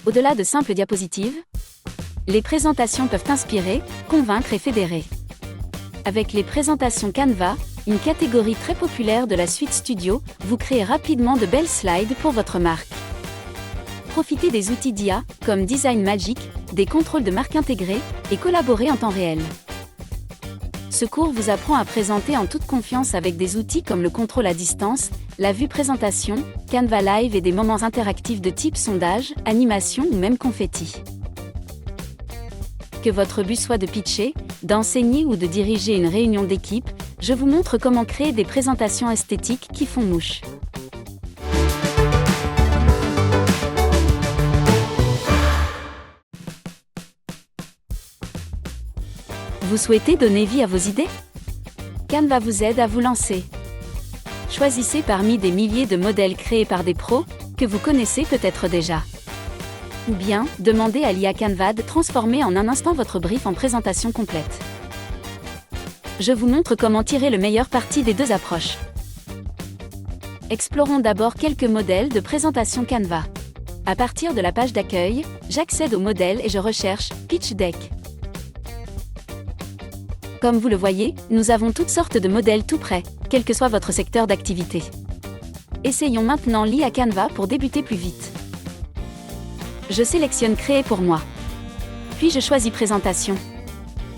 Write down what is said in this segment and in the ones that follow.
Au-delà de simples diapositives, les présentations peuvent inspirer, convaincre et fédérer. Avec les présentations Canva, une catégorie très populaire de la suite Studio, vous créez rapidement de belles slides pour votre marque. Profitez des outils d'IA, comme Design Magic, des contrôles de marque intégrés, et collaborez en temps réel. Ce cours vous apprend à présenter en toute confiance avec des outils comme le contrôle à distance, la vue présentation, Canva Live et des moments interactifs de type sondage, animation ou même confetti. Que votre but soit de pitcher, d'enseigner ou de diriger une réunion d'équipe, je vous montre comment créer des présentations esthétiques qui font mouche. Vous souhaitez donner vie à vos idées? Canva vous aide à vous lancer. Choisissez parmi des milliers de modèles créés par des pros, que vous connaissez peut-être déjà. Ou bien, demandez à l'IA Canva de transformer en un instant votre brief en présentation complète. Je vous montre comment tirer le meilleur parti des deux approches. Explorons d'abord quelques modèles de présentation Canva. À partir de la page d'accueil, j'accède au modèle et je recherche « Pitch Deck ». Comme vous le voyez, nous avons toutes sortes de modèles tout prêts, quel que soit votre secteur d'activité. Essayons maintenant l'IA Canva pour débuter plus vite. Je sélectionne Créer pour moi. Puis je choisis Présentation.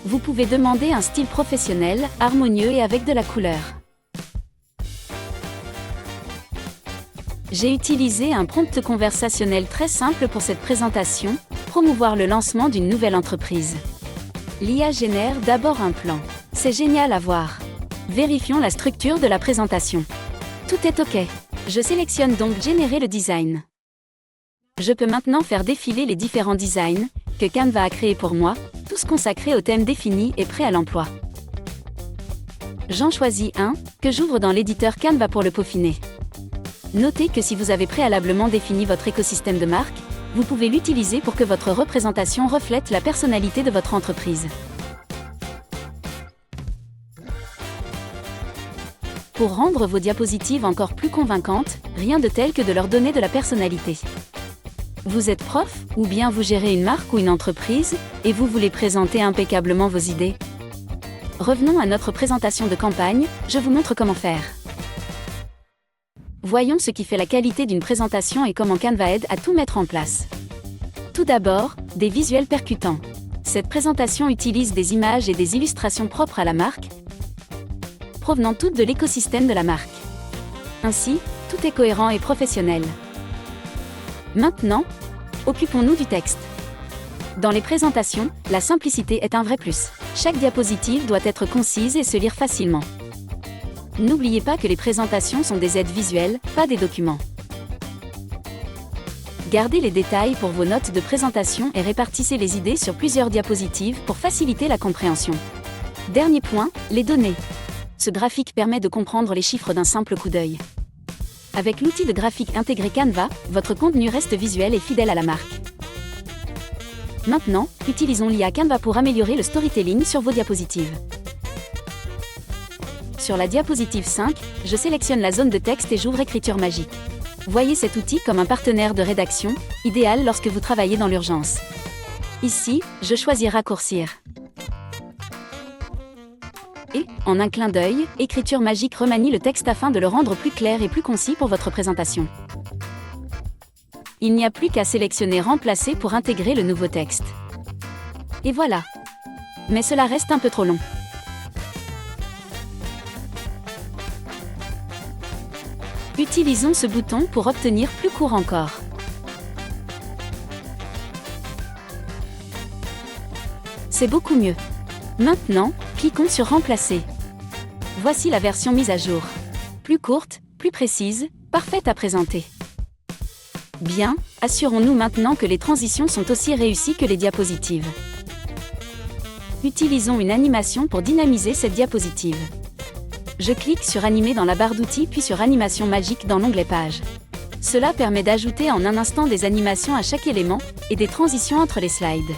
Vous pouvez demander un style professionnel, harmonieux et avec de la couleur. J'ai utilisé un prompt conversationnel très simple pour cette présentation, promouvoir le lancement d'une nouvelle entreprise. L'IA génère d'abord un plan. C'est génial à voir. Vérifions la structure de la présentation. Tout est OK. Je sélectionne donc Générer le design. Je peux maintenant faire défiler les différents designs que Canva a créés pour moi, tous consacrés au thème défini et prêts à l'emploi. J'en choisis un, que j'ouvre dans l'éditeur Canva pour le peaufiner. Notez que si vous avez préalablement défini votre écosystème de marque, vous pouvez l'utiliser pour que votre représentation reflète la personnalité de votre entreprise. Pour rendre vos diapositives encore plus convaincantes, rien de tel que de leur donner de la personnalité. Vous êtes prof, ou bien vous gérez une marque ou une entreprise, et vous voulez présenter impeccablement vos idées. Revenons à notre présentation de campagne, je vous montre comment faire. Voyons ce qui fait la qualité d'une présentation et comment Canva aide à tout mettre en place. Tout d'abord, des visuels percutants. Cette présentation utilise des images et des illustrations propres à la marque, provenant toutes de l'écosystème de la marque. Ainsi, tout est cohérent et professionnel. Maintenant, occupons-nous du texte. Dans les présentations, la simplicité est un vrai plus. Chaque diapositive doit être concise et se lire facilement. N'oubliez pas que les présentations sont des aides visuelles, pas des documents. Gardez les détails pour vos notes de présentation et répartissez les idées sur plusieurs diapositives pour faciliter la compréhension. Dernier point, les données. Ce graphique permet de comprendre les chiffres d'un simple coup d'œil. Avec l'outil de graphique intégré Canva, votre contenu reste visuel et fidèle à la marque. Maintenant, utilisons l'IA Canva pour améliorer le storytelling sur vos diapositives. Sur la diapositive 5, je sélectionne la zone de texte et j'ouvre Écriture magique. Voyez cet outil comme un partenaire de rédaction, idéal lorsque vous travaillez dans l'urgence. Ici, je choisis Raccourcir. Et, en un clin d'œil, Écriture magique remanie le texte afin de le rendre plus clair et plus concis pour votre présentation. Il n'y a plus qu'à sélectionner Remplacer pour intégrer le nouveau texte. Et voilà. Mais cela reste un peu trop long. Utilisons ce bouton pour obtenir plus court encore. C'est beaucoup mieux. Maintenant, cliquons sur Remplacer. Voici la version mise à jour. Plus courte, plus précise, parfaite à présenter. Bien, assurons-nous maintenant que les transitions sont aussi réussies que les diapositives. Utilisons une animation pour dynamiser cette diapositive. Je clique sur Animer dans la barre d'outils puis sur Animation magique dans l'onglet Page. Cela permet d'ajouter en un instant des animations à chaque élément et des transitions entre les slides.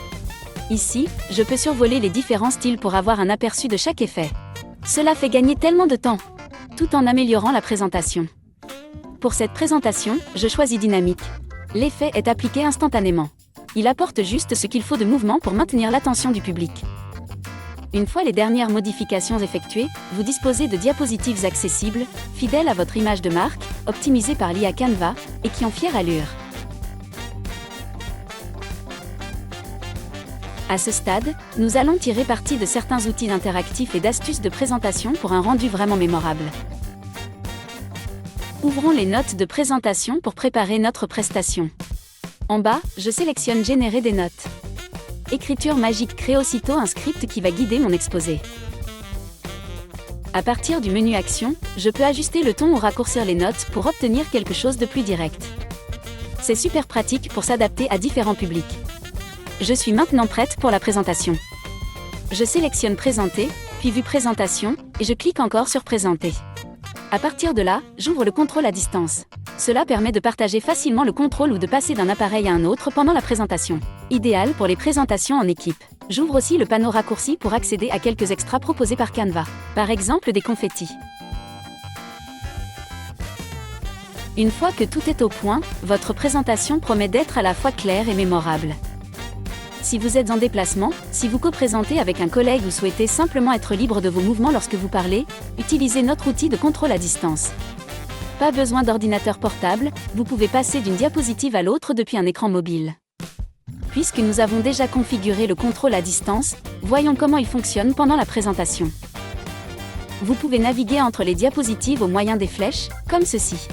Ici, je peux survoler les différents styles pour avoir un aperçu de chaque effet. Cela fait gagner tellement de temps, tout en améliorant la présentation. Pour cette présentation, je choisis Dynamique. L'effet est appliqué instantanément. Il apporte juste ce qu'il faut de mouvement pour maintenir l'attention du public. Une fois les dernières modifications effectuées, vous disposez de diapositives accessibles, fidèles à votre image de marque, optimisées par l'IA Canva, et qui ont fière allure. À ce stade, nous allons tirer parti de certains outils interactifs et d'astuces de présentation pour un rendu vraiment mémorable. Ouvrons les notes de présentation pour préparer notre prestation. En bas, je sélectionne Générer des notes. Écriture magique crée aussitôt un script qui va guider mon exposé. À partir du menu Action, je peux ajuster le ton ou raccourcir les notes pour obtenir quelque chose de plus direct. C'est super pratique pour s'adapter à différents publics. Je suis maintenant prête pour la présentation. Je sélectionne Présenter, puis Vue Présentation, et je clique encore sur Présenter. À partir de là, j'ouvre le contrôle à distance. Cela permet de partager facilement le contrôle ou de passer d'un appareil à un autre pendant la présentation. Idéal pour les présentations en équipe. J'ouvre aussi le panneau raccourci pour accéder à quelques extras proposés par Canva. Par exemple des confettis. Une fois que tout est au point, votre présentation promet d'être à la fois claire et mémorable. Si vous êtes en déplacement, si vous co-présentez avec un collègue ou souhaitez simplement être libre de vos mouvements lorsque vous parlez, utilisez notre outil de contrôle à distance. Pas besoin d'ordinateur portable, vous pouvez passer d'une diapositive à l'autre depuis un écran mobile. Puisque nous avons déjà configuré le contrôle à distance, voyons comment il fonctionne pendant la présentation. Vous pouvez naviguer entre les diapositives au moyen des flèches, comme ceci.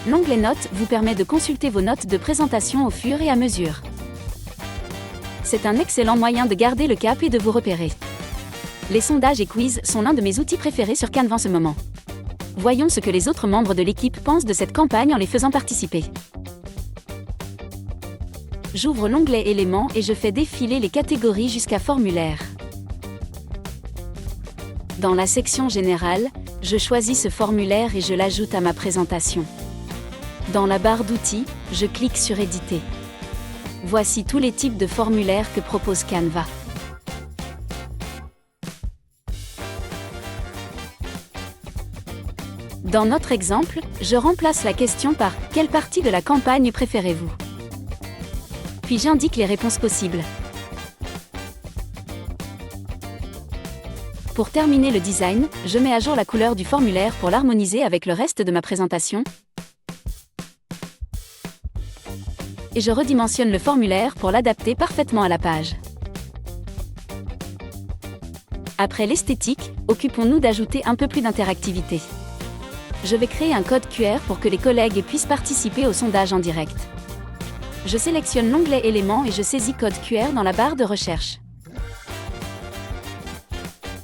L'onglet Notes vous permet de consulter vos notes de présentation au fur et à mesure. C'est un excellent moyen de garder le cap et de vous repérer. Les sondages et quiz sont l'un de mes outils préférés sur Canva en ce moment. Voyons ce que les autres membres de l'équipe pensent de cette campagne en les faisant participer. J'ouvre l'onglet Éléments et je fais défiler les catégories jusqu'à Formulaire. Dans la section Générale, je choisis ce formulaire et je l'ajoute à ma présentation. Dans la barre d'outils, je clique sur Éditer. Voici tous les types de formulaires que propose Canva. Dans notre exemple, je remplace la question par « Quelle partie de la campagne préférez-vous » Puis j'indique les réponses possibles. Pour terminer le design, je mets à jour la couleur du formulaire pour l'harmoniser avec le reste de ma présentation. Et je redimensionne le formulaire pour l'adapter parfaitement à la page. Après l'esthétique, occupons-nous d'ajouter un peu plus d'interactivité. Je vais créer un code QR pour que les collègues puissent participer au sondage en direct. Je sélectionne l'onglet Éléments et je saisis code QR dans la barre de recherche.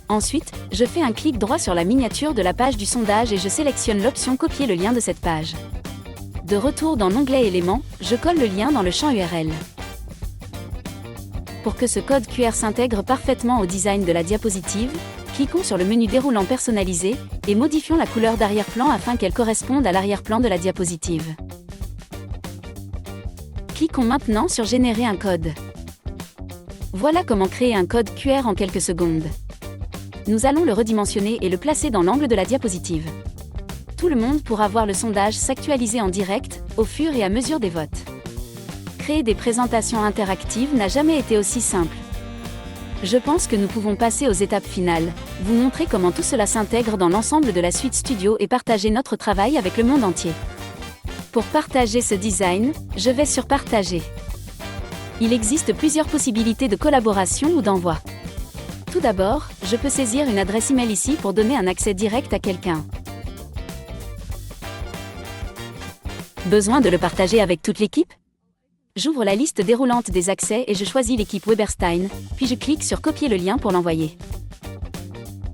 Ensuite, je fais un clic droit sur la miniature de la page du sondage et je sélectionne l'option Copier le lien de cette page. De retour dans l'onglet Éléments, je colle le lien dans le champ URL. Pour que ce code QR s'intègre parfaitement au design de la diapositive, cliquons sur le menu déroulant personnalisé et modifions la couleur d'arrière-plan afin qu'elle corresponde à l'arrière-plan de la diapositive. Cliquons maintenant sur Générer un code. Voilà comment créer un code QR en quelques secondes. Nous allons le redimensionner et le placer dans l'angle de la diapositive. Tout le monde pourra voir le sondage s'actualiser en direct, au fur et à mesure des votes. Créer des présentations interactives n'a jamais été aussi simple. Je pense que nous pouvons passer aux étapes finales, vous montrer comment tout cela s'intègre dans l'ensemble de la suite Studio et partager notre travail avec le monde entier. Pour partager ce design, je vais sur Partager. Il existe plusieurs possibilités de collaboration ou d'envoi. Tout d'abord, je peux saisir une adresse email ici pour donner un accès direct à quelqu'un. Besoin de le partager avec toute l'équipe ? J'ouvre la liste déroulante des accès et je choisis l'équipe Weberstein, puis je clique sur Copier le lien pour l'envoyer.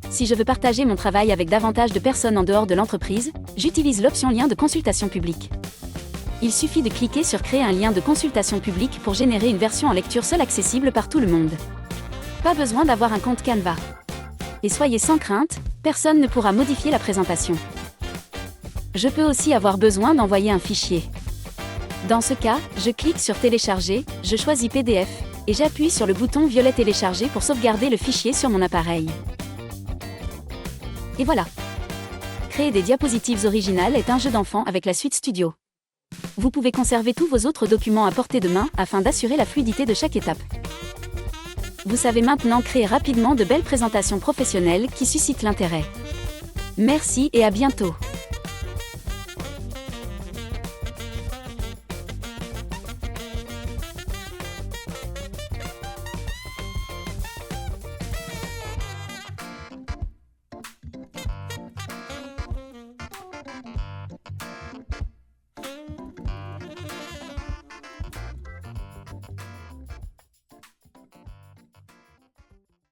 Si je veux partager mon travail avec davantage de personnes en dehors de l'entreprise, j'utilise l'option Lien de consultation publique. Il suffit de cliquer sur Créer un lien de consultation publique pour générer une version en lecture seule accessible par tout le monde. Pas besoin d'avoir un compte Canva. Et soyez sans crainte, personne ne pourra modifier la présentation. Je peux aussi avoir besoin d'envoyer un fichier. Dans ce cas, je clique sur Télécharger, je choisis PDF, et j'appuie sur le bouton violet Télécharger pour sauvegarder le fichier sur mon appareil. Et voilà. Créer des diapositives originales est un jeu d'enfant avec la suite Studio. Vous pouvez conserver tous vos autres documents à portée de main afin d'assurer la fluidité de chaque étape. Vous savez maintenant créer rapidement de belles présentations professionnelles qui suscitent l'intérêt. Merci et à bientôt.